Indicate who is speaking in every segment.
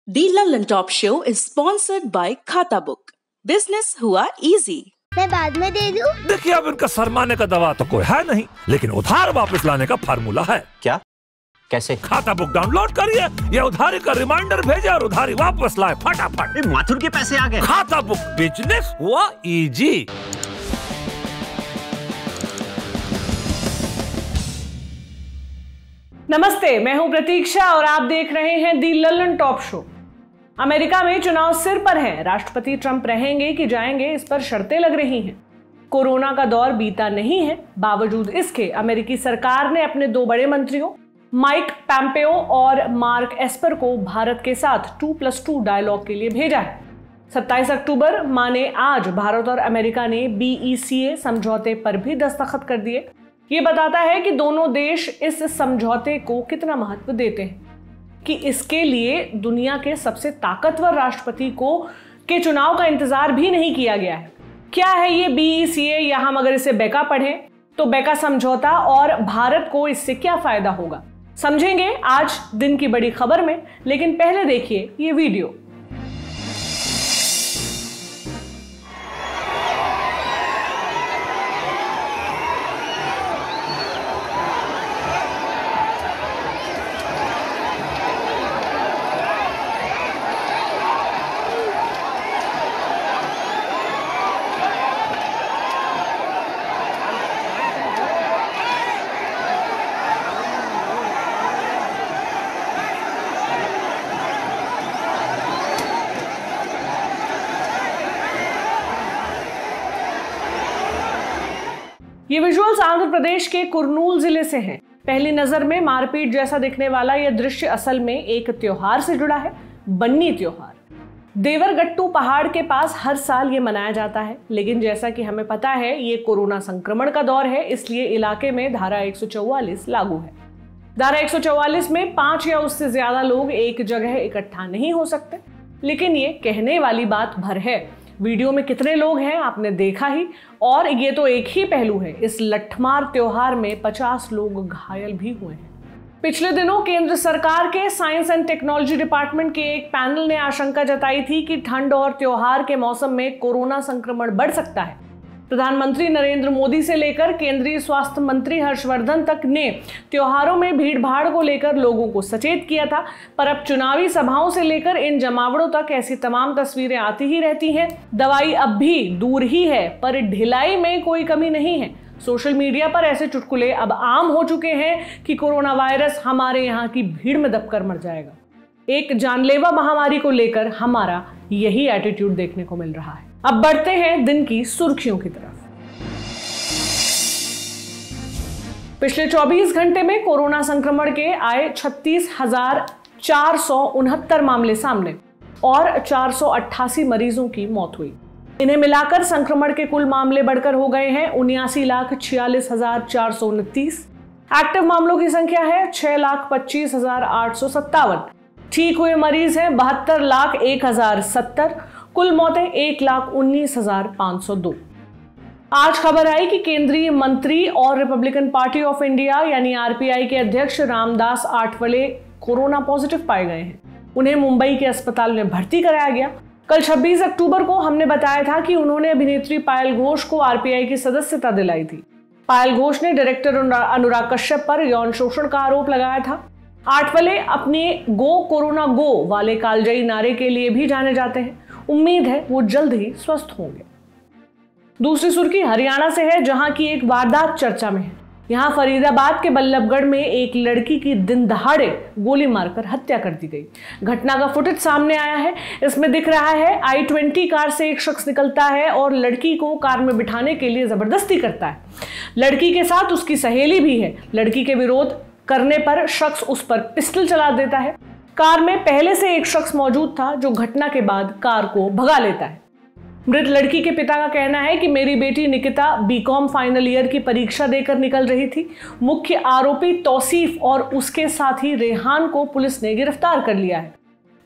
Speaker 1: The London Top Show is sponsored by खाता book. Business हुआ easy.
Speaker 2: मैं बाद में दे दूं?
Speaker 3: देखिए, अब इनका सरमाने का दवा तो कोई है नहीं, लेकिन उधार वापस लाने का फार्मूला है।
Speaker 4: क्या? कैसे?
Speaker 3: खाता बुक डाउनलोड करिए, ये उधारी का रिमाइंडर भेजे और उधारी वापस लाए फटाफट।
Speaker 4: माथुर के पैसे आ गए।
Speaker 3: खाता बुक, बिजनेस हुआ इजी।
Speaker 5: नमस्ते, मैं हूं प्रतीक्षा और आप देख रहे हैं दी लंदन टॉप शो। अमेरिका में चुनाव सिर पर है। राष्ट्रपति ट्रंप रहेंगे कि जाएंगे, इस पर शर्तें लग रही हैं। कोरोना का दौर बीता नहीं है, बावजूद इसके अमेरिकी सरकार ने अपने दो बड़े मंत्रियों माइक पोम्पेओ और मार्क एस्पर को भारत के साथ 2+2 डायलॉग के लिए भेजा है। 27 अक्टूबर माने आज भारत और अमेरिका ने BECA समझौते पर भी दस्तखत कर दिए। ये बताता है कि दोनों देश इस समझौते को कितना महत्व देते हैं, कि इसके लिए दुनिया के सबसे ताकतवर राष्ट्रपति के चुनाव का इंतजार भी नहीं किया गया है। क्या है ये BECA, या हम अगर इसे बेका पढ़ें तो बेका समझौता, और भारत को इससे क्या फायदा होगा, समझेंगे आज दिन की बड़ी खबर में। लेकिन पहले देखिए ये वीडियो। ये विजुअल्स आंध्र प्रदेश के कुर्नूल जिले से हैं। पहली नजर में मारपीट जैसा दिखने वाला यह दृश्य असल में एक त्योहार से जुड़ा है, बन्नी त्योहार। देवरगट्टू पहाड़ के पास हर साल ये मनाया जाता है, लेकिन जैसा कि हमें पता है ये कोरोना संक्रमण का दौर है, इसलिए इलाके में धारा 144 लागू है। धारा 144 में 5 या उससे ज्यादा लोग एक जगह इकट्ठा नहीं हो सकते, लेकिन ये कहने वाली बात भर है। वीडियो में कितने लोग हैं आपने देखा ही, और ये तो एक ही पहलू है। इस लठमार त्योहार में 50 लोग घायल भी हुए हैं। पिछले दिनों केंद्र सरकार के साइंस एंड टेक्नोलॉजी डिपार्टमेंट के एक पैनल ने आशंका जताई थी कि ठंड और त्योहार के मौसम में कोरोना संक्रमण बढ़ सकता है। प्रधानमंत्री नरेंद्र मोदी से लेकर केंद्रीय स्वास्थ्य मंत्री हर्षवर्धन तक ने त्योहारों में भीड़ भाड़ को लेकर लोगों को सचेत किया था, पर अब चुनावी सभाओं से लेकर इन जमावड़ों तक ऐसी तमाम तस्वीरें आती ही रहती हैं। दवाई अब भी दूर ही है, पर ढिलाई में कोई कमी नहीं है। सोशल मीडिया पर ऐसे चुटकुले अब आम हो चुके हैं कि कोरोना वायरस हमारे यहाँ की भीड़ में दबकर मर जाएगा। एक जानलेवा महामारी को लेकर हमारा यही एटीट्यूड देखने को मिल रहा है। अब बढ़ते हैं दिन की सुर्खियों की तरफ। पिछले 24 घंटे में कोरोना संक्रमण के आए 36,469 मामले सामने और 488 मरीजों की मौत हुई। इन्हें मिलाकर संक्रमण के कुल मामले बढ़कर हो गए हैं 79,46,429। एक्टिव मामलों की संख्या है 6,25,857। ठीक हुए मरीज हैं 72,01,070। कुल मौतें 1,19,502। आज खबर आई कि केंद्रीय मंत्री और रिपब्लिकन पार्टी ऑफ इंडिया यानी RPI के अध्यक्ष रामदास आठवले कोरोना पॉजिटिव पाए गए हैं। उन्हें मुंबई के अस्पताल में भर्ती कराया गया। कल 26 अक्टूबर को हमने बताया था कि उन्होंने अभिनेत्री पायल घोष को RPI की सदस्यता दिलाई थी। पायल घोष ने डायरेक्टर अनुराग कश्यप पर यौन शोषण का आरोप लगाया था। आठवले अपने गो कोरोना गो वाले कालजयी नारे के लिए भी जाने जाते हैं। उम्मीद है वो जल्द ही स्वस्थ होंगे। दूसरी सुर्खी हरियाणा से है, जहां की एक वारदात चर्चा में है। यहां फरीदाबाद के बल्लभगढ़ में एक लड़की की दिन दहाड़े गोली मारकर हत्या कर दी गई। घटना का फुटेज सामने आया है। इसमें दिख रहा है i20 कार से एक शख्स निकलता है और लड़की को कार में बिठाने के लिए जबरदस्ती करता है। लड़की के साथ उसकी सहेली भी है। लड़की के विरोध करने पर शख्स उस पर पिस्टल चला देता है। कार में पहले से एक शख्स मौजूद था जो घटना के बाद कार को भगा लेता है। मृत लड़की के पिता का कहना है कि मेरी बेटी निकिता BCom फाइनल ईयर की परीक्षा देकर निकल रही थी। मुख्य आरोपी तौसीफ और उसके साथी रेहान को पुलिस ने गिरफ्तार कर लिया है।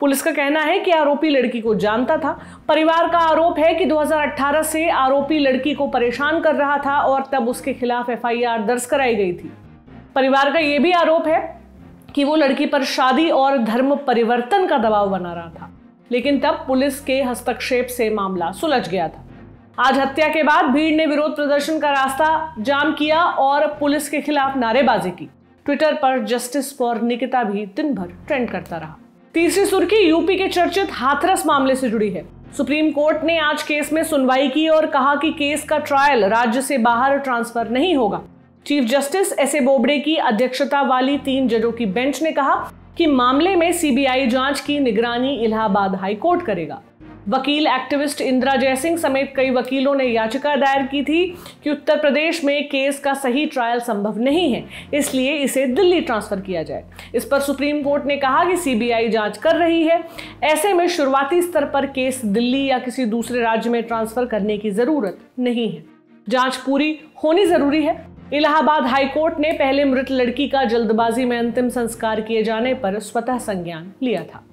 Speaker 5: पुलिस का कहना है कि आरोपी लड़की को जानता था। परिवार का आरोप है कि 2018 से आरोपी लड़की को परेशान कर रहा था और तब उसके खिलाफ FIR दर्ज कराई गई थी। परिवार का यह भी आरोप है कि वो लड़की पर शादी और धर्म परिवर्तन का दबाव बना रहा था, लेकिन तब पुलिस के हस्तक्षेप से मामला सुलझ गया था। आज हत्या के बाद भीड़ ने विरोध प्रदर्शन का रास्ता जाम किया और पुलिस के खिलाफ नारेबाजी की। ट्विटर पर जस्टिस फॉर निकिता भी दिन भर ट्रेंड करता रहा। तीसरी सुर्खी यूपी के चर्चित हाथरस मामले से जुड़ी है। सुप्रीम कोर्ट ने आज केस में सुनवाई की और कहा कि केस का ट्रायल राज्य से बाहर ट्रांसफर नहीं होगा। Chief justice एस.ए. बोबडे की अध्यक्षता वाली 3 जजों की बेंच ने कहा कि मामले में सीबीआई जांच की निगरानी इलाहाबाद हाई कोर्ट करेगा। वकील एक्टिविस्ट इंदिरा जयसिंह समेत कई वकीलों ने याचिका दायर की थी कि उत्तर प्रदेश में केस का सही ट्रायल संभव नहीं है, इसलिए इसे दिल्ली ट्रांसफर किया जाए। इस पर सुप्रीम कोर्ट ने कहा कि सीबीआई जांच कर रही है, ऐसे में शुरुआती स्तर पर केस दिल्ली या किसी दूसरे राज्य में ट्रांसफर करने की जरूरत नहीं है। जांच पूरी होनी जरूरी है। इलाहाबाद हाई कोर्ट ने पहले मृत लड़की का जल्दबाजी में अंतिम संस्कार किए जाने पर स्वतः संज्ञान लिया था।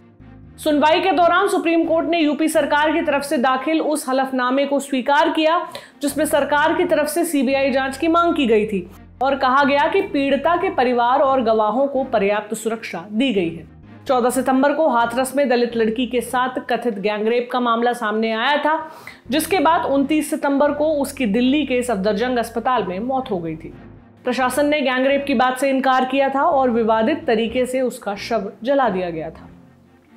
Speaker 5: सुनवाई के दौरान सुप्रीम कोर्ट ने यूपी सरकार की तरफ से दाखिल उस हलफनामे को स्वीकार किया जिसमें सरकार की तरफ से सीबीआई जांच की मांग की गई थी और कहा गया कि पीड़िता के परिवार और गवाहों को पर्याप्त सुरक्षा दी गई है। 14 सितंबर को हाथरस में दलित लड़की के साथ कथित गैंगरेप का मामला सामने आया था, जिसके बाद 29 सितंबर को उसकी दिल्ली के सफदरजंग अस्पताल में मौत हो गई थी। प्रशासन ने गैंगरेप की बात से इनकार किया था और विवादित तरीके से उसका शव जला दिया गया था।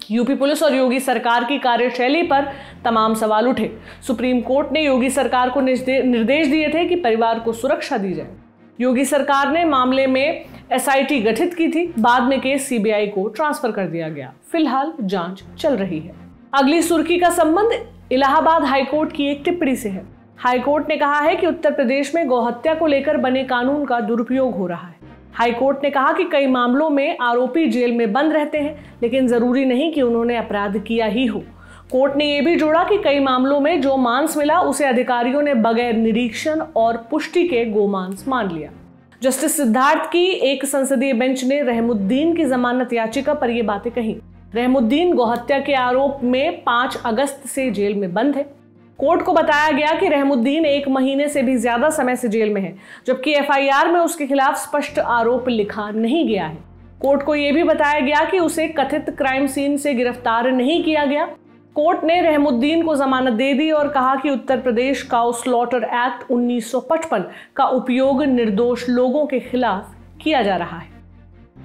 Speaker 5: यूपी पुलिस और योगी सरकार की कार्यशैली पर तमाम सवाल उठे। सुप्रीम कोर्ट ने योगी सरकार को निर्देश दिए थे कि परिवार को सुरक्षा दी जाए। योगी सरकार ने मामले में एसआईटी गठित की थी। बाद में केस सीबीआई को ट्रांसफर कर दिया गया। फिलहाल जांच चल रही है। अगली सुर्खी का संबंध इलाहाबाद हाईकोर्ट की एक टिप्पणी से है। हाईकोर्ट ने कहा है कि उत्तर प्रदेश में गौहत्या को लेकर बने कानून का दुरुपयोग हो रहा है। हाईकोर्ट ने कहा कि कई मामलों में आरोपी जेल में बंद रहते हैं, लेकिन जरूरी नहीं कि उन्होंने अपराध किया ही हो। कोर्ट ने यह भी जोड़ा कि कई मामलों में जो मांस मिला उसे अधिकारियों ने बगैर निरीक्षण और पुष्टि के गोमांस मान लिया। जस्टिस सिद्धार्थ की एक संसदीय बेंच ने रहमुद्दीन की जमानत याचिका पर यह बातें कही। रहमुद्दीन गौहत्या के आरोप में 5 अगस्त से जेल में बंद है। कोर्ट को बताया गया कि रहमुद्दीन 1 महीने से भी ज्यादा समय से जेल में है, जबकि एफआईआर में उसके खिलाफ स्पष्ट आरोप लिखा नहीं गया है। कोर्ट को यह भी बताया गया कि उसे कथित क्राइम सीन से गिरफ्तार नहीं किया गया। कोर्ट ने रहमुद्दीन को जमानत दे दी और कहा कि Uttar Pradesh cow slaughter act 1955 का उपयोग निर्दोष लोगों के खिलाफ किया जा रहा है।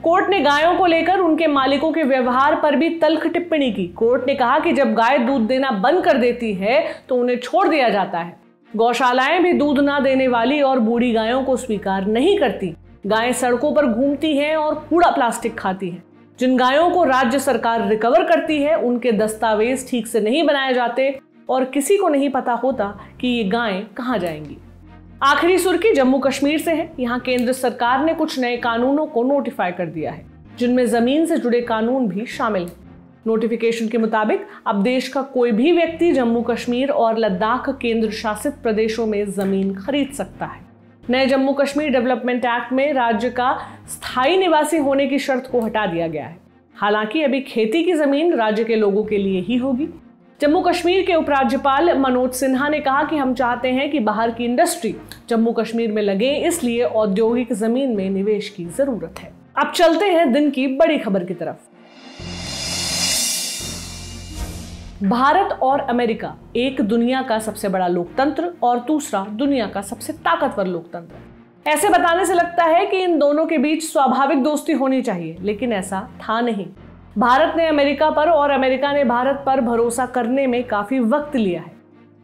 Speaker 5: कोर्ट ने गायों को लेकर उनके मालिकों के व्यवहार पर भी तल्ख टिप्पणी की। कोर्ट ने कहा कि जब गाय दूध देना बंद कर देती है तो उन्हें छोड़ दिया जाता है। गौशालाएं भी दूध ना देने वाली और बूढ़ी गायों को स्वीकार नहीं करती। गायें सड़कों पर घूमती हैं और कूड़ा प्लास्टिक खाती हैं। जिन गायों को राज्य सरकार रिकवर करती है उनके दस्तावेज ठीक से नहीं बनाए जाते और किसी को नहीं पता होता कि ये गायें कहां जाएंगी। आखिरी सुर्खी जम्मू कश्मीर से है। यहाँ केंद्र सरकार ने कुछ नए कानूनों को नोटिफाई कर दिया है, जिनमें जमीन से जुड़े कानून भी शामिल हैं। नोटिफिकेशन के मुताबिक अब देश का कोई भी व्यक्ति जम्मू कश्मीर और लद्दाख केंद्र शासित प्रदेशों में जमीन खरीद सकता है। नए जम्मू कश्मीर डेवलपमेंट एक्ट में राज्य का स्थायी निवासी होने की शर्त को हटा दिया गया है। हालांकि अभी खेती की जमीन राज्य के लोगों के लिए ही होगी। जम्मू कश्मीर के उपराज्यपाल मनोज सिन्हा ने कहा कि हम चाहते हैं कि बाहर की इंडस्ट्री जम्मू कश्मीर में लगे, इसलिए औद्योगिक जमीन में निवेश की जरूरत है। अब चलते हैं दिन की बड़ी खबर की तरफ। भारत और अमेरिका एक दुनिया का सबसे बड़ा लोकतंत्र और दूसरा दुनिया का सबसे ताकतवर लोकतंत्र। ऐसे बताने से लगता है कि इन दोनों के बीच स्वाभाविक दोस्ती होनी चाहिए, लेकिन ऐसा था नहीं। भारत ने अमेरिका पर और अमेरिका ने भारत पर भरोसा करने में काफी वक्त लिया है।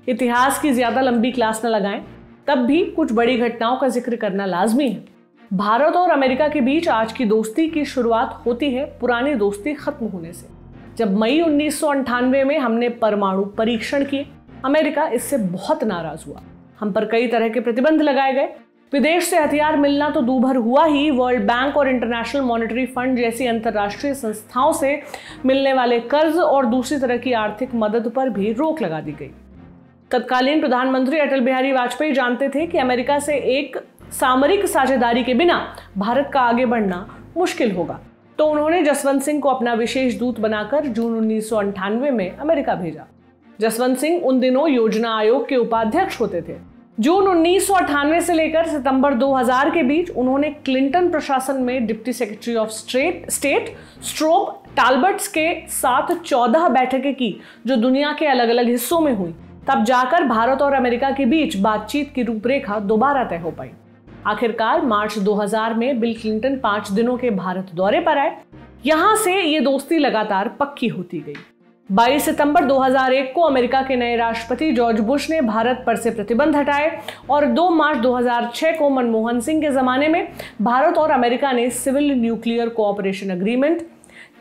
Speaker 5: इतिहास की ज्यादा लंबी क्लास न लगाएं, तब भी कुछ बड़ी घटनाओं का जिक्र करना लाजमी है। भारत और अमेरिका के बीच आज की दोस्ती की शुरुआत होती है पुरानी दोस्ती खत्म होने से। जब मई 1998 में हमने परमाणु परीक्षण किए, अमेरिका इससे बहुत नाराज हुआ। हम पर कई तरह के प्रतिबंध लगाए गए। विदेश से हथियार मिलना तो दूभर हुआ ही, वर्ल्ड बैंक और इंटरनेशनल मॉनेटरी फंड जैसी अंतर्राष्ट्रीय संस्थाओं से मिलने वाले कर्ज और दूसरी तरह की आर्थिक मदद पर भी रोक लगा दी गई। तत्कालीन प्रधानमंत्री अटल बिहारी वाजपेयी जानते थे कि अमेरिका से एक सामरिक साझेदारी के बिना भारत का आगे बढ़ना मुश्किल होगा, तो उन्होंने जसवंत सिंह को अपना विशेष दूत बनाकर जून 1998 में अमेरिका भेजा। जसवंत सिंह उन दिनों योजना आयोग के उपाध्यक्ष होते थे। जून 1998 से लेकर सितंबर 2000 के बीच उन्होंने क्लिंटन प्रशासन में deputy secretary of state Strobe Talbott के साथ 14 बैठकें की, जो दुनिया के अलग अलग हिस्सों में हुई। तब जाकर भारत और अमेरिका के बीच बातचीत की रूपरेखा दोबारा तय हो पाई। आखिरकार मार्च 2000 में बिल क्लिंटन 5 दिनों के भारत दौरे पर आए। यहां से ये दोस्ती लगातार पक्की होती गई। 22 सितंबर 2001 को अमेरिका के नए राष्ट्रपति जॉर्ज बुश ने भारत पर से प्रतिबंध हटाए और 2 मार्च 2006 को मनमोहन सिंह के जमाने में भारत और अमेरिका ने सिविल न्यूक्लियर कोऑपरेशन अग्रीमेंट,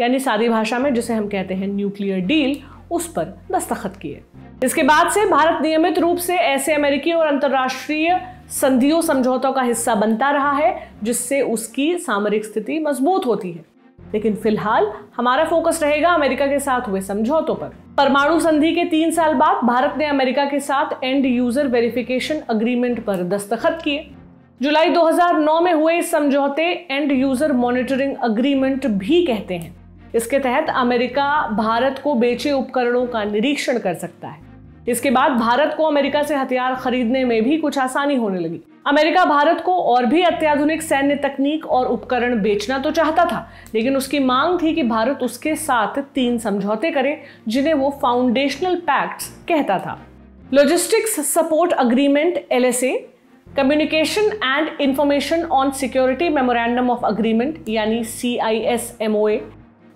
Speaker 5: यानी सादी भाषा में जिसे हम कहते हैं न्यूक्लियर डील, उस पर दस्तखत किए। इसके बाद से भारत नियमित रूप से ऐसे अमेरिकी और अंतर्राष्ट्रीय संधियों समझौतों का हिस्सा बनता रहा है जिससे उसकी सामरिक स्थिति मजबूत होती है। लेकिन फिलहाल हमारा फोकस रहेगा अमेरिका के साथ हुए समझौतों पर। परमाणु संधि के 3 साल बाद भारत ने अमेरिका के साथ एंड यूजर वेरिफिकेशन अग्रीमेंट पर दस्तखत किए। जुलाई 2009 में हुए इस समझौते एंड यूजर मॉनिटरिंग अग्रीमेंट भी कहते हैं। इसके तहत अमेरिका भारत को बेचे उपकरणों का निरीक्षण कर सकता है। इसके बाद भारत को अमेरिका से हथियार खरीदने में भी कुछ आसानी होने लगी। अमेरिका भारत को और भी अत्याधुनिक सैन्य तकनीक और उपकरण बेचना तो चाहता था, लेकिन उसकी मांग थी कि भारत उसके साथ 3 समझौते करे जिन्हें वो फाउंडेशनल पैक्ट्स कहता था। Logistics support agreement LSA, communication and information on security memorandum of agreement यानी CIS-MOA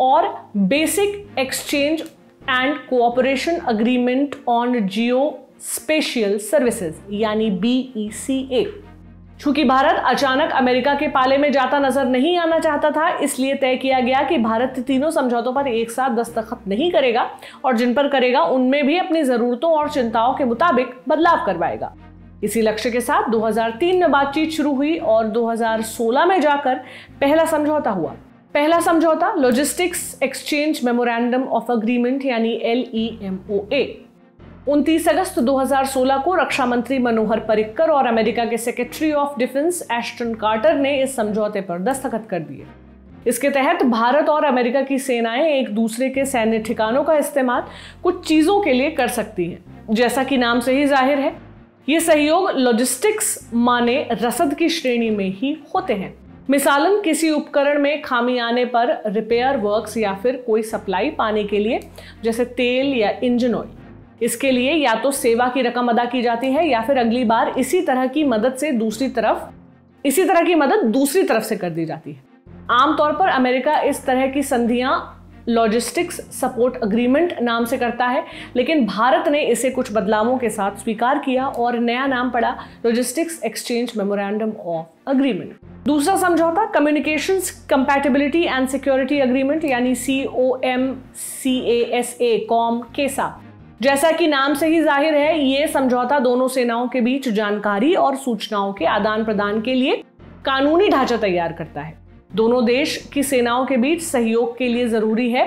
Speaker 5: और basic exchange and cooperation agreement on geospatial services यानी BECA। चूंकि भारत अचानक अमेरिका के पाले में जाता नजर नहीं आना चाहता था, इसलिए तय किया गया कि भारत तीनों समझौतों पर एक साथ दस्तखत नहीं करेगा और जिन पर करेगा उनमें भी अपनी जरूरतों और चिंताओं के मुताबिक बदलाव करवाएगा। इसी लक्ष्य के साथ 2003 में बातचीत शुरू हुई और 2016 में जाकर पहला समझौता हुआ। पहला समझौता logistics exchange memorandum of agreement यानी LEMOA 29 अगस्त 2016 को रक्षा मंत्री मनोहर पर्रिकर और अमेरिका के secretary of defence Ashton Carter ने इस समझौते पर दस्तखत कर दिए। इसके तहत भारत और अमेरिका की सेनाएं एक दूसरे के सैन्य ठिकानों का इस्तेमाल कुछ चीजों के लिए कर सकती हैं। जैसा कि नाम से ही जाहिर है, ये सहयोग लॉजिस्टिक्स माने रसद की श्रेणी में ही होते हैं। मिसालन किसी उपकरण में खामी आने पर रिपेयर वर्क्स या फिर कोई सप्लाई पाने के लिए, जैसे तेल या इंजन ऑयल, इसके लिए या तो सेवा की रकम अदा की जाती है या फिर अगली बार इसी तरह की मदद दूसरी तरफ से कर दी जाती है। आमतौर पर अमेरिका इस तरह की संधियां लॉजिस्टिक्स सपोर्ट अग्रीमेंट नाम से करता है, लेकिन भारत ने इसे कुछ बदलावों के साथ स्वीकार किया और नया नाम पड़ा logistics exchange memorandum of agreement. दूसरा समझौता communications compatibility and security agreement यानी COMCASA। जैसा कि नाम से ही जाहिर है, ये समझौता दोनों सेनाओं के बीच जानकारी और सूचनाओं के आदान प्रदान के लिए कानूनी ढांचा तैयार करता है। दोनों देश की सेनाओं के बीच सहयोग के लिए जरूरी है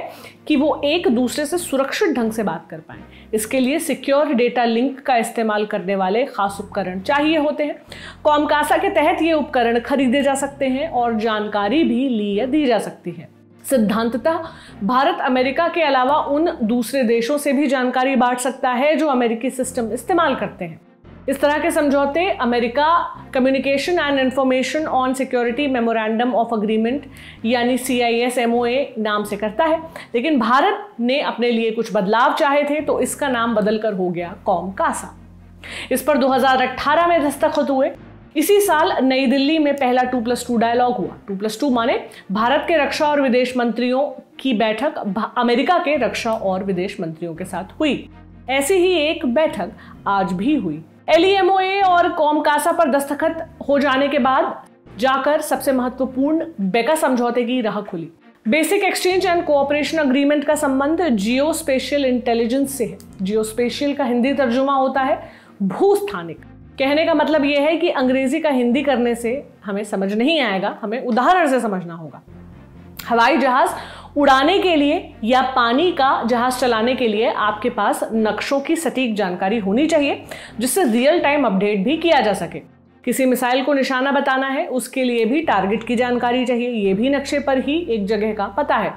Speaker 5: कि वो एक दूसरे से सुरक्षित ढंग से बात कर पाएं। इसके लिए सिक्योर डेटा लिंक का इस्तेमाल करने वाले खास उपकरण चाहिए होते हैं। कॉमकासा के तहत ये उपकरण खरीदे जा सकते हैं और जानकारी भी ली या दी जा सकती है। सिद्धांततः भारत अमेरिका के अलावा उन दूसरे देशों से भी जानकारी बांट सकता है जो अमेरिकी सिस्टम इस्तेमाल करते हैं। इस तरह के समझौते America communication and information on security memorandum of agreement यानी CIS-MOA नाम से करता है, लेकिन भारत ने अपने लिए कुछ बदलाव चाहे थे तो इसका नाम बदलकर हो गया कॉमकासा। इस पर 2018 में दस्तखत हुए। इसी साल नई दिल्ली में पहला 2+2 डायलॉग हुआ। 2+2 माने भारत के रक्षा और विदेश मंत्रियों की बैठक अमेरिका के रक्षा और विदेश मंत्रियों के साथ हुई। ऐसी ही एक बैठक आज भी हुई। LEMOA और कॉमकासा पर दस्तखत हो जाने के बाद जाकर सबसे महत्वपूर्ण बेका समझौते की राह खुली। Basic exchange and cooperation agreement का संबंध जियो स्पेशियल इंटेलिजेंस से है। जियो स्पेशियल का हिंदी तर्जुमा होता है भूस्थानिक। कहने का मतलब यह है कि अंग्रेजी का हिंदी करने से हमें समझ नहीं आएगा, हमें उदाहरण से समझना होगा। हवाई जहाज उड़ाने के लिए या पानी का जहाज चलाने के लिए आपके पास नक्शों की सटीक जानकारी होनी चाहिए, जिससे रियल टाइम अपडेट भी किया जा सके। किसी मिसाइल को निशाना बताना है, उसके लिए भी टारगेट की जानकारी चाहिए, ये भी नक्शे पर ही एक जगह का पता है।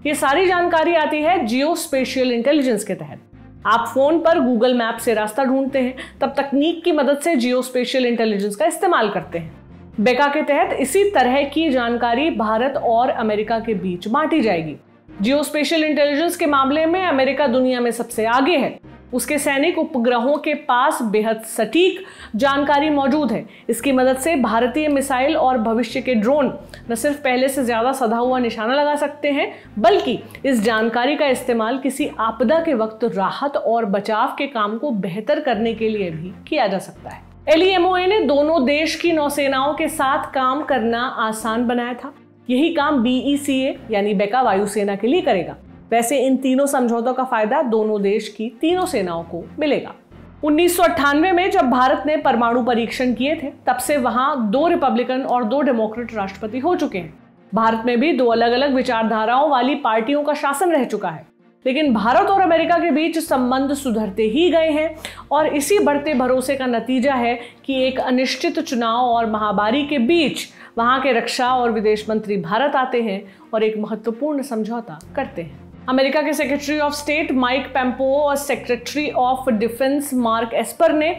Speaker 5: ये सारी जानकारी आती है जियो स्पेशियल इंटेलिजेंस के तहत। आप फोन पर गूगल मैप से रास्ता ढूंढते हैं, तब तकनीक की मदद से जियोस्पेशियल इंटेलिजेंस का इस्तेमाल करते हैं। बेका के तहत इसी तरह की जानकारी भारत और अमेरिका के बीच बांटी जाएगी। जियोस्पेशियल इंटेलिजेंस के मामले में अमेरिका दुनिया में सबसे आगे है। उसके सैनिक उपग्रहों के पास बेहद सटीक जानकारी मौजूद है। इसकी मदद से भारतीय मिसाइल और भविष्य के ड्रोन न सिर्फ पहले से ज्यादा सधा हुआ निशाना लगा सकते हैं, बल्कि इस जानकारी का इस्तेमाल किसी आपदा के वक्त राहत और बचाव के काम को बेहतर करने के लिए भी किया जा सकता है। LEMOA ने दोनों देश की नौसेनाओं के साथ काम करना आसान बनाया था। यही काम BECA यानी बेका वायुसेना के लिए करेगा। वैसे इन तीनों समझौतों का फायदा दोनों देश की तीनों सेनाओं को मिलेगा। 1998 में जब भारत ने परमाणु परीक्षण किए थे, तब से वहां 2 रिपब्लिकन और 2 डेमोक्रेट राष्ट्रपति हो चुके हैं। भारत में भी 2 अलग अलग विचारधाराओं वाली पार्टियों का शासन रह चुका है। लेकिन भारत और अमेरिका के बीच संबंध सुधरते ही गए हैं और इसी बढ़ते भरोसे का नतीजा है कि एक अनिश्चित चुनाव और महामारी के बीच वहां के रक्षा और विदेश मंत्री भारत आते हैं और एक महत्वपूर्ण समझौता करते हैं। अमेरिका के सेक्रेटरी ऑफ स्टेट माइक पेम्पो और secretary of defence mark Esper ने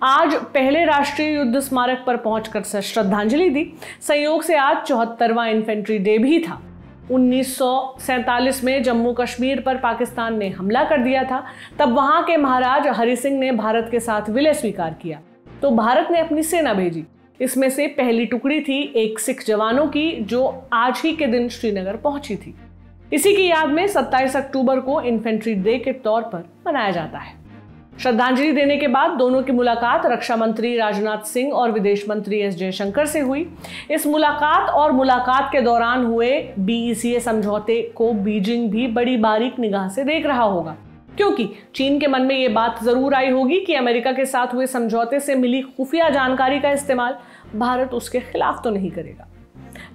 Speaker 5: आज पहले राष्ट्रीय युद्ध स्मारक पर पहुंचकर श्रद्धांजलि दी। संयोग से आज 74वां इन्फेंट्री डे भी था। 1947 में जम्मू कश्मीर पर पाकिस्तान ने हमला कर दिया था। तब वहां के महाराज हरि सिंह ने भारत के साथ विलय स्वीकार किया, तो भारत ने अपनी सेना भेजी। इसमें से पहली टुकड़ी थी एक सिख जवानों की, जो आज ही के दिन श्रीनगर पहुंची थी। इसी की याद में 27 अक्टूबर को इन्फेंट्री डे के तौर पर मनाया जाता है। श्रद्धांजलि देने के बाद दोनों की मुलाकात रक्षा मंत्री राजनाथ सिंह और विदेश मंत्री S जयशंकर से हुई। इस मुलाकात के दौरान हुए BECA समझौते को बीजिंग भी बड़ी बारीक निगाह से देख रहा होगा, क्योंकि चीन के मन में ये बात जरूर आई होगी कि अमेरिका के साथ हुए समझौते से मिली खुफिया जानकारी का इस्तेमाल भारत उसके खिलाफ तो नहीं करेगा।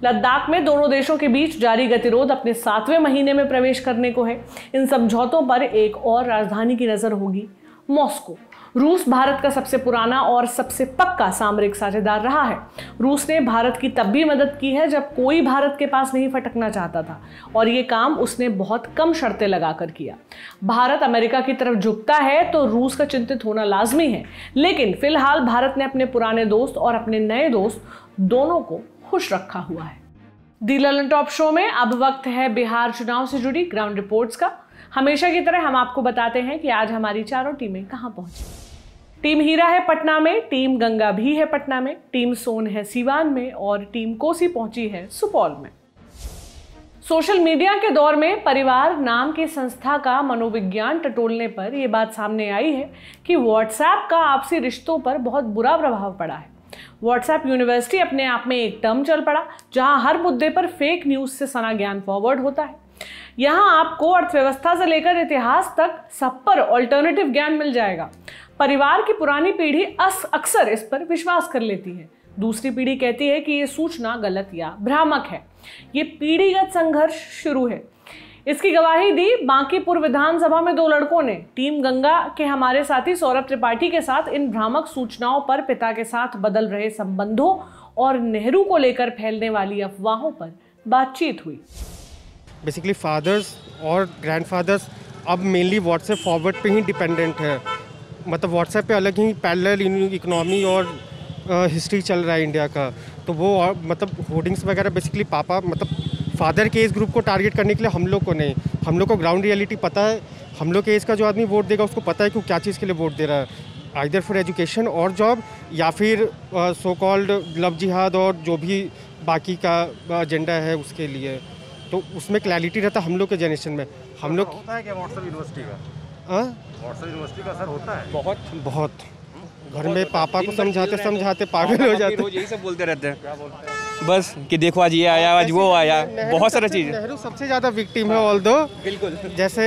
Speaker 5: लद्दाख में दोनों देशों के बीच जारी गतिरोध अपने 7वें महीने में प्रवेश करने को है। इन समझौतों पर एक और राजधानी की नजर होगी, मॉस्को। रूस भारत का सबसे पुराना और सबसे पक्का सामरिक साझेदार रहा है। रूस ने भारत की तब भी मदद की है जब कोई भारत के पास नहीं फटकना चाहता था, और ये काम उसने बहुत कम शर्तें लगाकर किया। भारत अमेरिका की तरफ झुकता है तो रूस का चिंतित होना लाजमी है, लेकिन फिलहाल भारत ने अपने पुराने दोस्त और अपने नए दोस्त दोनों को खुश रखा हुआ है। दी ललन टॉप शो में अब वक्त है बिहार चुनाव से जुड़ी ग्राउंड रिपोर्ट्स का। हमेशा की तरह हम आपको बताते हैं कि आज हमारी चारों टीमें कहां पहुंची। टीम हीरा है पटना में, टीम गंगा भी है पटना में, टीम सोन है सीवान में और टीम कोसी पहुंची है सुपौल में। सोशल मीडिया के दौर में परिवार नाम की संस्था का मनोविज्ञान टटोलने पर यह बात सामने आई है कि व्हाट्सएप का आपसी रिश्तों पर बहुत बुरा प्रभाव पड़ा है। व्हाट्सएप यूनिवर्सिटी अपने आप में एक टर्म चल पड़ा, जहां हर मुद्दे पर फेक न्यूज से सना ज्ञान फॉरवर्ड होता है। यहां आपको अर्थव्यवस्था से लेकर इतिहास तक सब पर ऑल्टरनेटिव ज्ञान मिल जाएगा। परिवार की पुरानी पीढ़ी अक्सर इस पर विश्वास कर लेती है। दूसरी पीढ़ी कहती है कि ये सूचना गलत या भ्रामक है। ये पीढ़ीगत संघर्ष शुरू है। इसकी गवाही दी बांकीपुर विधानसभा में 2 लड़कों ने। टीम गंगा के हमारे साथी सौरभ त्रिपाठी के साथ इन भ्रामक सूचनाओं पर पिता के साथ बदल रहे संबंधों और नेहरू को लेकर फैलने वाली अफवाहों पर बातचीत हुई।
Speaker 2: बेसिकली फादर्स और ग्रैंडफादर्स अब मेनली व्हाट्सएप फॉरवर्ड पे ही डिपेंडेंट है। मतलब व्हाट्सएप पे अलग ही पैरेलल इकोनॉमी और हिस्ट्री चल रहा है इंडिया का। तो वो मतलब होर्डिंग्स वगैरह बेसिकली पापा मतलब फादर के एज ग्रुप को टारगेट करने के लिए, हम लोग को नहीं। हम लोग को ग्राउंड रियलिटी पता है। हम लोग के एज का जो आदमी वोट देगा उसको पता है कि वो क्या चीज़ के लिए वोट दे रहा है, आइदर फॉर एजुकेशन और जॉब, या फिर सो कॉल्ड लव जिहाद और जो भी बाकी का एजेंडा है उसके लिए। तो उसमें क्लैरिटी रहता है हम लोग के जनरेशन में। हम लोग
Speaker 6: होता है क्या व्हाट्सएप यूनिवर्सिटी का? व्हाट्सएप यूनिवर्सिटी का असर होता है
Speaker 2: बहुत घर में पापा को समझाते पागल हो जाते हैं।
Speaker 7: यही सब बोलते रहते हैं बस कि देखो आज ये आया, आज वो आया, बहुत सारी चीज़।
Speaker 2: नेहरू सबसे ज़्यादा विक्टिम है, ऑल्दो बिल्कुल। जैसे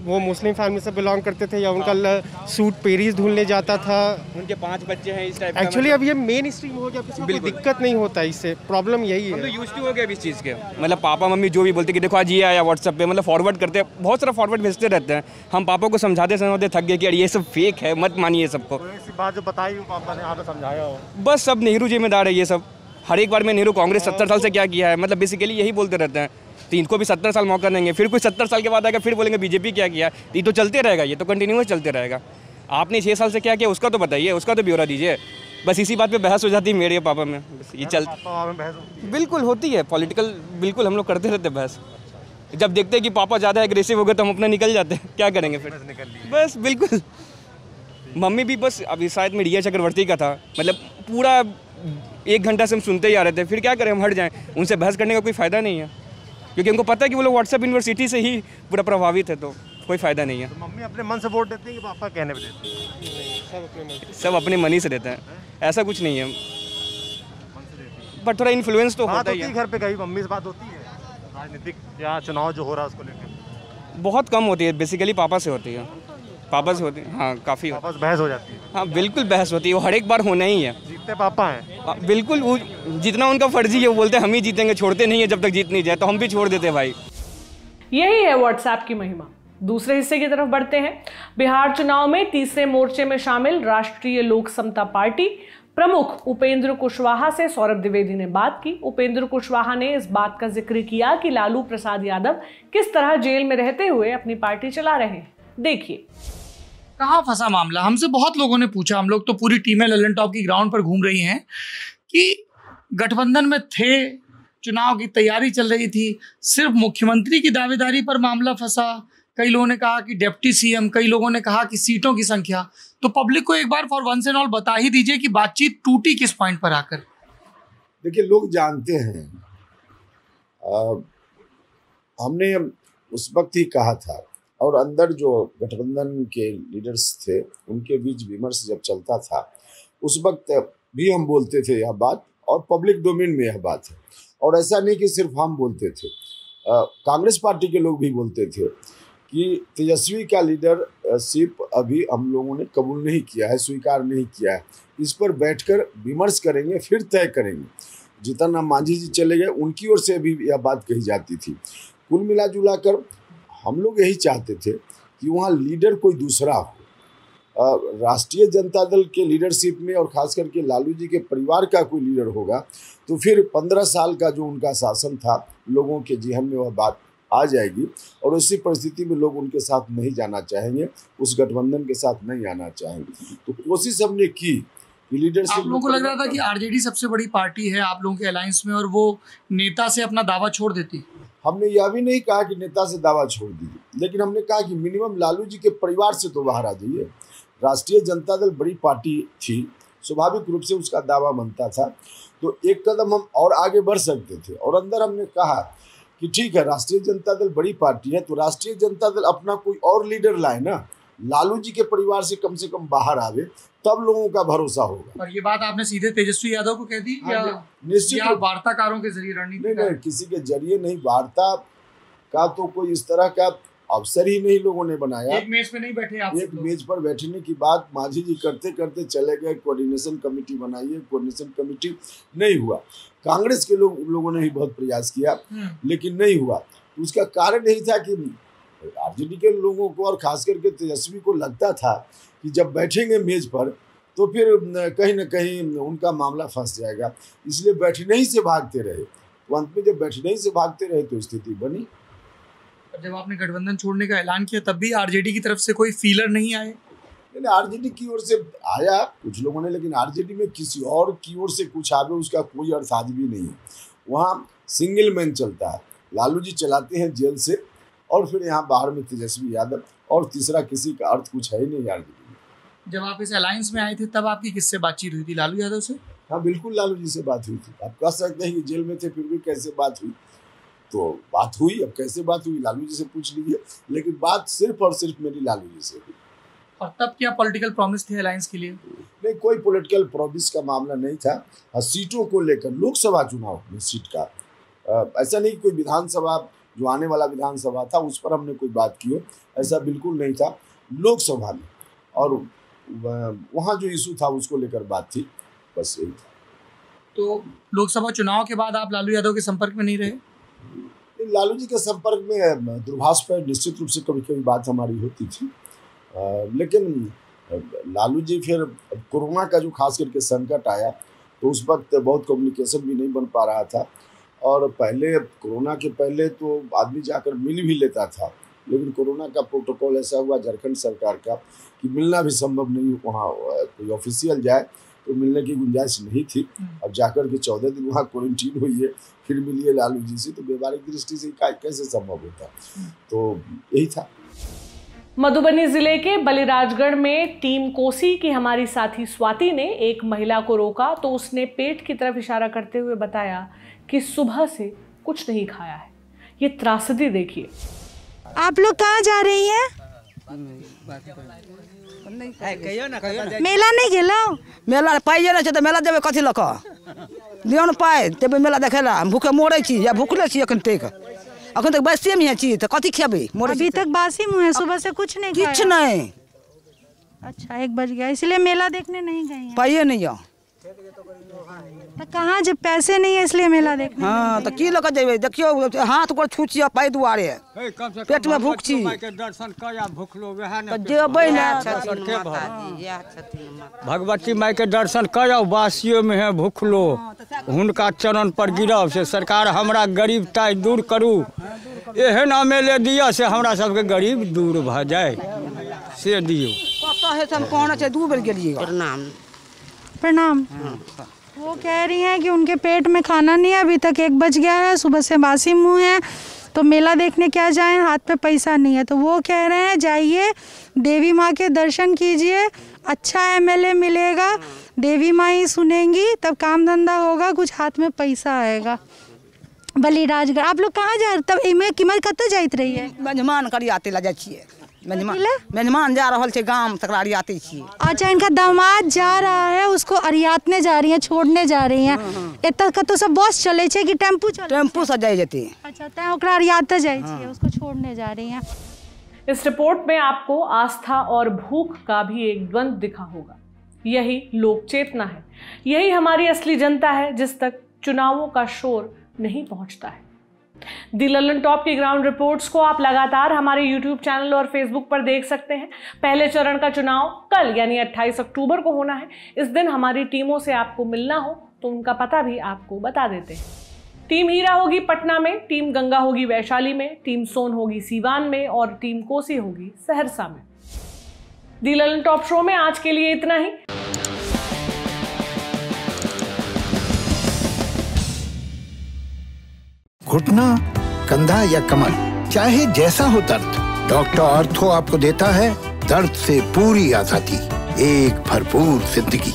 Speaker 2: वो मुस्लिम फैमिली से बिलोंग करते थे, या उनका सूट पेरिस ढूंढने जाता था।
Speaker 7: उनके 5 बच्चे हैं इस टाइप।
Speaker 2: एक्चुअली अब ये मेन स्ट्रीम हो गया, किसी को दिक्कत नहीं होता इससे। प्रॉब्लम यही है,
Speaker 7: हम तो यूज्ड टू हो गया इस चीज़ के। मतलब पापा मम्मी जो भी बोलते कि देखो आज ये आया व्हाट्सएप पे, मतलब फॉरवर्ड करते हैं, बहुत सारा फॉरवर्ड भेजते रहते हैं। हम पापा को समझाते थक गए कि यार ये सब फेक है, मत मानिए सबको।
Speaker 6: बात जो बताई पापा ने आपने समझाया हो,
Speaker 7: बस सब नेहरू जिम्मेदार है ये सब। हर एक बार में नेहरू कांग्रेस 70 साल से क्या किया है, मतलब बेसिकली यही बोलते रहते हैं तो इनको भी 70 साल मौका देंगे, फिर कुछ 70 साल के बाद आएगा फिर बोलेंगे बीजेपी क्या किया। ये तो चलते रहेगा, ये तो कंटिन्यूस चलते रहेगा। आपने 6 साल से क्या किया उसका तो बताइए, उसका तो ब्यौरा दीजिए। बस इसी बात पे बहस हो जाती है मेरे पापा में, बस ये चल बिल्कुल होती है पॉलिटिकल, बिल्कुल हम लोग करते रहते बहस। जब देखते हैं कि पापा ज़्यादा एग्रेसिव हो गए तो हम अपना निकल जाते हैं, क्या करेंगे फिर, बस बिल्कुल। मम्मी भी बस अभी शायद में रिया चक्रवर्ती का था, मतलब पूरा 1 घंटा से हम सुनते ही आ रहे थे, फिर क्या करें हम हट जाएं, उनसे बहस करने का कोई फ़ायदा नहीं है, क्योंकि उनको पता है कि वो लोग व्हाट्सएप यूनिवर्सिटी से ही पूरा प्रभावित है, तो कोई फ़ायदा नहीं है।
Speaker 6: तो मम्मी अपने मन से वोट देती है कि पापा कहने पे देते हैं?
Speaker 7: सब अपने मन ही से देते हैं, ऐसा कुछ नहीं है, बट थोड़ा इन्फ्लुएंस तो होता ही है।
Speaker 6: घर पे कहीं मम्मी से बात होती है राजनीतिक या चुनाव जो हो रहा है उसको लेकर?
Speaker 7: बहुत कम होती है, बेसिकली पापा से होती है, पापा से होती है, हाँ काफ़ी,
Speaker 6: पापा से बहस हो जाती है?
Speaker 7: हाँ बिल्कुल बहस होती है, वो हर एक बार होना ही है।
Speaker 6: जीतते पापा हैं?
Speaker 7: बिल्कुल, वो जितना उनका फर्जी है वो बोलते हैं हम ही जीतेंगे, छोड़ते नहीं है जब तक जीत नहीं जाए, तो हम भी छोड़ देते हैं भाई।
Speaker 5: यही है व्हाट्सएप की महिमा। दूसरे हिस्से की तरफ बढ़ते हैं। बिहार चुनाव में तीसरे मोर्चे में शामिल राष्ट्रीय लोक समता पार्टी प्रमुख उपेंद्र कुशवाहा से सौरभ द्विवेदी ने बात की। उपेंद्र कुशवाहा ने इस बात का जिक्र किया कि लालू प्रसाद यादव किस तरह जेल में रहते हुए अपनी पार्टी चला रहे हैं। देखिए,
Speaker 8: कहाँ फंसा मामला। हमसे बहुत लोगों ने पूछा, हम लोग तो पूरी टीमें ललन टॉप की ग्राउंड पर घूम रही हैं, कि गठबंधन में थे, चुनाव की तैयारी चल रही थी, सिर्फ मुख्यमंत्री की दावेदारी पर मामला फंसा। कई लोगों ने कहा कि डिप्टी सीएम, कई लोगों ने कहा कि सीटों की संख्या। तो पब्लिक को एक बार फॉर वंस एंड ऑल बता ही दीजिए कि बातचीत टूटी किस पॉइंट पर आकर।
Speaker 9: देखिए, लोग जानते हैं, हमने उस वक्त ही कहा था, और अंदर जो गठबंधन के लीडर्स थे उनके बीच विमर्श जब चलता था उस वक्त भी हम बोलते थे यह बात, और पब्लिक डोमेन में यह बात है। और ऐसा नहीं कि सिर्फ हम बोलते थे, कांग्रेस पार्टी के लोग भी बोलते थे कि तेजस्वी का लीडरशिप अभी हम लोगों ने कबूल नहीं किया है, स्वीकार नहीं किया है, इस पर बैठकर विमर्श करेंगे, फिर तय करेंगे। जीतन राम मांझी जी चले गए, उनकी ओर से भी यह बात कही जाती थी। कुल मिला जुला कर हम लोग यही चाहते थे कि वहाँ लीडर कोई दूसरा हो। राष्ट्रीय जनता दल के लीडरशिप में और खास करके लालू जी के परिवार का कोई लीडर होगा तो फिर 15 साल का जो उनका शासन था, लोगों के जेहन में वह बात आ जाएगी, और उसी परिस्थिति में लोग उनके साथ नहीं जाना चाहेंगे, उस गठबंधन के साथ नहीं आना चाहेंगे। तो कोशिश हमने की कि लीडरशिप।
Speaker 8: आप लोगों को लग रहा था कि आरजेडी सबसे बड़ी पार्टी है आप लोगों के अलायंस में, और वो नेता से अपना दावा छोड़ देती?
Speaker 9: हमने यह भी नहीं कहा कि नेता से दावा छोड़ दीजिए, लेकिन हमने कहा कि मिनिमम लालू जी के परिवार से तो बाहर आ जाइए। राष्ट्रीय जनता दल बड़ी पार्टी थी, स्वाभाविक रूप से उसका दावा बनता था, तो एक कदम हम और आगे बढ़ सकते थे। और अंदर हमने कहा कि ठीक है, राष्ट्रीय जनता दल बड़ी पार्टी है, तो राष्ट्रीय जनता दल अपना कोई और लीडर लाए ना, लालू जी के परिवार से कम बाहर आवे, तब लोगों का भरोसा होगा।
Speaker 8: और ये बात आपने सीधे तेजस्वी यादव को कह दी या
Speaker 9: निश्चित
Speaker 8: वार्ताकारों के जरिए रणनीति?
Speaker 9: नहीं, किसी के जरिए नहीं, वार्ता का तो कोई इस तरह का अवसर ही नहीं लोगों ने बनाया।
Speaker 8: एक मेज पे नहीं बैठे आप?
Speaker 9: एक मेज पर बैठने की बात मांझी जी करते करते चले गए, कोऑर्डिनेशन कमेटी बनाइए, कोऑर्डिनेशन कमेटी नहीं हुआ। कांग्रेस के लोगों ने भी बहुत प्रयास किया, लेकिन नहीं हुआ। उसका कारण यही था कि आरजेडी के लोगों को और खास करके तेजस्वी को लगता था कि जब बैठेंगे मेज पर तो फिर कहीं ना कहीं उनका मामला फंस जाएगा, इसलिए बैठने ही से भागते रहे। तो अंत में जब बैठने ही से भागते रहे तो स्थिति बनी।
Speaker 8: जब आपने गठबंधन छोड़ने का ऐलान किया तब भी आरजेडी की तरफ से कोई फीलर नहीं आए?
Speaker 9: आरजेडी की ओर से आया कुछ लोगों ने, लेकिन आरजेडी में किसी और की ओर से कुछ आवे उसका कोई अर्थ आज भी नहीं है। वहाँ सिंगल मैन चलता है, लालू जी चलाते हैं जेल से, और फिर यहाँ बाहर में तेजस्वी यादव, और तीसरा किसी का अर्थ कुछ है ही नहीं आरजेडी में।
Speaker 8: जब आप इस अलायंस में आए थे तब आपकी किससे बातचीत हुई थी? लालू यादव से?
Speaker 9: हाँ बिल्कुल, लालू जी से बात हुई थी। आप कह सकते हैं कि जेल में थे फिर भी कैसे बात हुई, तो बात हुई। अब कैसे बात हुई लालू जी से पूछ लीजिए, लेकिन बात सिर्फ और सिर्फ मेरी लालू जी से हुई।
Speaker 8: और तब क्या पॉलिटिकल प्रॉमिस थे अलायंस के लिए?
Speaker 9: नहीं, कोई पॉलिटिकल प्रॉमिस का मामला नहीं था। सीटों को लेकर, लोकसभा चुनाव में सीट का, ऐसा नहीं कोई विधानसभा जो आने वाला विधानसभा था उस पर हमने कोई बात की हो, ऐसा बिल्कुल नहीं था। लोकसभा में और वहाँ जो इशू था उसको लेकर बात थी, बस यही था।
Speaker 8: तो लोकसभा चुनाव के बाद आप लालू यादव के संपर्क में नहीं रहे?
Speaker 9: लालू जी के संपर्क में दूरभाष पर निश्चित रूप से कभी कभी बात हमारी होती थी, लेकिन लालू जी फिर कोरोना का जो खास करके संकट आया तो उस वक्त बहुत कम्युनिकेशन भी नहीं बन पा रहा था, और पहले कोरोना के पहले तो आदमी जाकर मिल भी लेता था, लेकिन कोरोना का प्रोटोकॉल ऐसा हुआ झारखंड सरकार का कि मिलना भी संभव नहीं, वहाँ कोई ऑफिशियल जाए तो मिलने की गुंजाइश नहीं थी। अब जाकर के 14 दिन वहाँ क्वारंटीन हुई है, फिर मिलिए लालू जी से, तो व्यवहारिक दृष्टि से कैसे संभव होता। तो यही था।
Speaker 5: मधुबनी जिले के बलिराजगढ़ में टीम कोसी की हमारी साथी स्वाति ने एक महिला को रोका तो उसने पेट की तरफ इशारा करते हुए बताया कि सुबह से कुछ नहीं खाया है। ये त्रासदी देखिए।
Speaker 10: आप लोग कहाँ जा रही हैं? मेला नहीं गेलो?
Speaker 11: मेला पाइए ना तो मेला देवे कथी लक दियो न पाए तेबे मेला देखेला। हम भूखे मोरे छी या भूखले छी अखन तक बासी में छी तो कथी खेबे?
Speaker 10: अभी तक बासी मुँह है, सुबह से कुछ नहीं खाया?
Speaker 11: कुछ नहीं।
Speaker 10: अच्छा 1 बज गया, इसलिए मेला देखने नहीं गए?
Speaker 11: पाइए नहीं हो
Speaker 10: तो कहाँ जब पैसे नहीं है इसलिए मेला देखने?
Speaker 11: हाँ तो की लक जेबे? देखियो हाथ गोड़ छूची पाई दुआरे पेट में भूख छी
Speaker 12: दर्शन कर भूखलो
Speaker 11: जेबै ना।
Speaker 12: भगवती माई के दर्शन कर बासियों में है भूखलो, हुनका चरण पर गिरब से सरकार हमरा गरीबताई दूर करू। एहन अमेले दिया से हमरा सबके गरीब दूर भ जाए से दियो।
Speaker 11: कत है हम कहना चाहिए 2 बेर गेलिए।
Speaker 10: प्रणाम। वो कह रही हैं कि उनके पेट में खाना नहीं है, अभी तक 1 बज गया है, सुबह से बासी मुँह है, तो मेला देखने क्या जाएं, हाथ पे पैसा नहीं है। तो वो कह रहे हैं जाइए देवी माँ के दर्शन कीजिए, अच्छा एमएलए मिलेगा, देवी माँ ही सुनेंगी तब काम धंधा होगा, कुछ हाथ में पैसा आएगा। बलिराजगढ़ आप लोग कहाँ जा रहे? तब इमे कीमत कत जाइत रही है?
Speaker 11: मेहमान करी आते ला जाइए। मेहमान जा रहा है गाँव तक आते छी।
Speaker 10: अच्छा इनका दामाद जा रहा है, उसको अरियातने जा रही है, छोड़ने जा रही हैं। एतऽ कतौ सब बस चले छे कि टेम्पू चले?
Speaker 11: टेम्पू से जाए जते।
Speaker 10: अच्छा तै ओकरा अरियाते जाए छी, उसको छोड़ने जा रही हैं।
Speaker 5: इस रिपोर्ट में आपको आस्था और भूख का भी एक द्वंद्व दिखा होगा। यही लोक चेतना है, यही हमारी असली जनता है जिस तक चुनावों का शोर नहीं पहुंचता है। दी ललन टॉप की ग्राउंड रिपोर्ट्स को आप लगातार हमारे YouTube चैनल और Facebook पर देख सकते हैं। पहले चरण का चुनाव कल यानी 28 अक्टूबर को होना है। इस दिन हमारी टीमों से आपको मिलना हो तो उनका पता भी आपको बता देते हैं। टीम हीरा होगी पटना में, टीम गंगा होगी वैशाली में, टीम सोन होगी सीवान में और टीम कोसी होगी सहरसा में। दी ललन टॉप शो में आज के लिए इतना ही।
Speaker 13: घुटना, कंधा या कमर, चाहे जैसा हो दर्द, डॉक्टर ऑर्थो आपको देता है दर्द से पूरी आजादी, एक भरपूर जिंदगी।